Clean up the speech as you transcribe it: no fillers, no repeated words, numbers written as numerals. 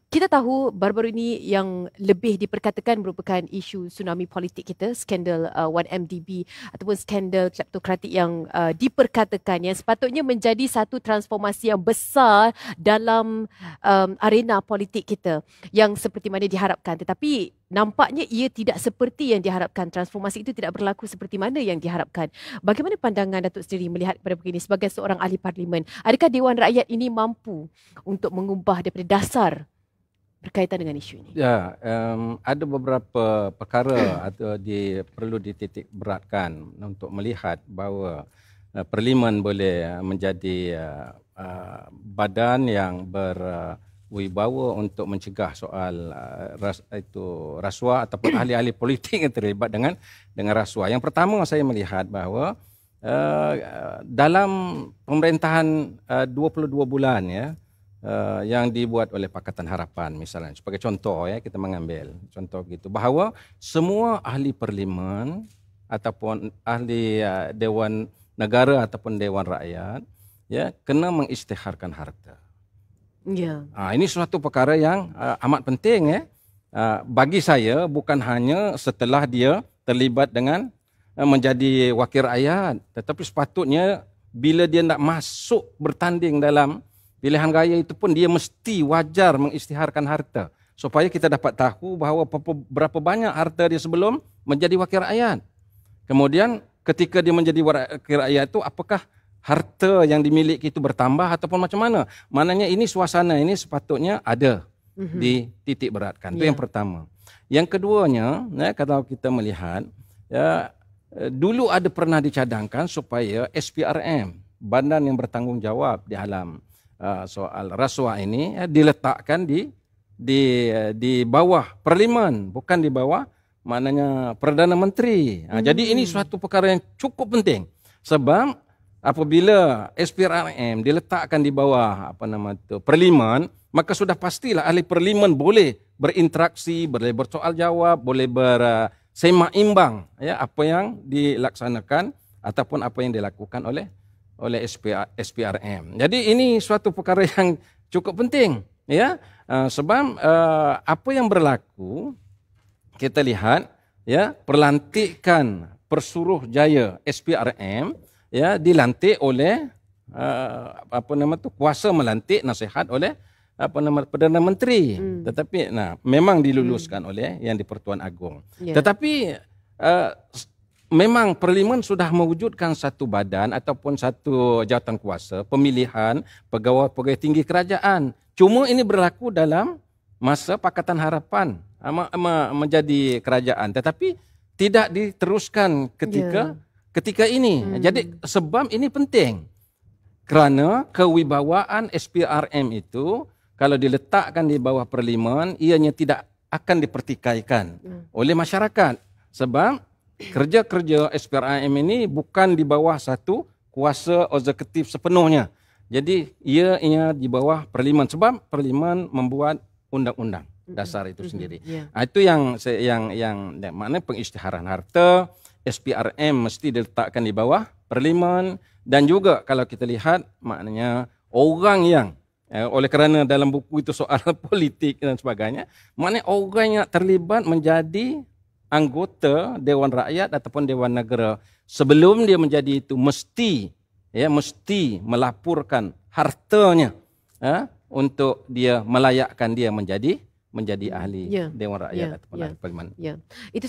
Kita tahu baru-baru ini yang lebih diperkatakan merupakan isu tsunami politik kita, skandal 1MDB ataupun skandal kleptokratik yang diperkatakan yang sepatutnya menjadi satu transformasi yang besar dalam arena politik kita yang seperti mana diharapkan. Tetapi nampaknya ia tidak seperti yang diharapkan. Transformasi itu tidak berlaku seperti mana yang diharapkan. Bagaimana pandangan Datuk sendiri melihat pada begini sebagai seorang ahli parlimen? Adakah Dewan Rakyat ini mampu untuk mengubah daripada dasar berkaitan dengan isu ini? Ya, ada beberapa perkara atau perlu dititik beratkan untuk melihat bahawa parlimen boleh menjadi badan yang berwibawa untuk mencegah soal rasuah ataupun ahli-ahli politik yang terlibat dengan rasuah. Yang pertama saya melihat bahawa dalam pemerintahan 22 bulan ya, yang dibuat oleh Pakatan Harapan misalnya, sebagai contoh ya, kita mengambil contoh gitu bahawa semua ahli parlimen ataupun ahli Dewan Negara ataupun Dewan Rakyat ya kena mengisytiharkan harta. Ya. Ini suatu perkara yang amat penting ya. Bagi saya bukan hanya setelah dia terlibat dengan menjadi wakil rakyat, tetapi sepatutnya bila dia nak masuk bertanding dalam pilihan raya itu pun dia mesti wajar mengisytiharkan harta supaya kita dapat tahu bahawa berapa banyak harta dia sebelum menjadi wakil rakyat. Kemudian ketika dia menjadi wakil rakyat itu apakah harta yang dimiliki itu bertambah ataupun macam mana? Maknanya ini suasana ini sepatutnya ada dititik beratkan. Itu yang pertama. Yang keduanya, ya, kalau kita melihat ya, dulu ada pernah dicadangkan supaya SPRM, badan yang bertanggungjawab di dalam soal rasuah ini diletakkan di bawah parlimen, bukan di bawah maknanya Perdana Menteri. Jadi ini suatu perkara yang cukup penting sebab apabila SPRM diletakkan di bawah parlimen, maka sudah pastilah ahli parlimen boleh berinteraksi, boleh bersoal jawab, boleh bersemak imbang ya apa yang dilaksanakan ataupun apa yang dilakukan oleh SPRM. Jadi ini suatu perkara yang cukup penting ya, sebab apa yang berlaku kita lihat ya, perlantikan Persuruhjaya SPRM ya dilantik oleh kuasa melantik nasihat oleh Perdana Menteri. Tetapi memang diluluskan oleh Yang di-Pertuan Agong. Tetapi memang parlimen sudah mewujudkan satu badan ataupun satu jawatan kuasa pemilihan pegawai-pegawai tinggi kerajaan. Cuma ini berlaku dalam masa Pakatan Harapan menjadi kerajaan, tetapi tidak diteruskan ketika ini. Jadi sebab ini penting kerana kewibawaan SPRM itu kalau diletakkan di bawah parlimen ianya tidak akan dipertikaikan oleh masyarakat sebab kerja-kerja SPRM ini bukan di bawah satu kuasa eksekutif sepenuhnya. Jadi ia di bawah parlimen sebab parlimen membuat undang-undang dasar itu sendiri. Itu yang maknanya pengisytiharan harta SPRM mesti diletakkan di bawah parlimen. Dan juga kalau kita lihat maknanya orang yang oleh kerana dalam buku itu soal politik dan sebagainya, maknanya orang yang terlibat menjadi anggota Dewan Rakyat ataupun Dewan Negara sebelum dia menjadi itu mesti melaporkan hartanya untuk dia melayakkan dia menjadi ahli Dewan Rakyat ataupun ahli parlimen. Itu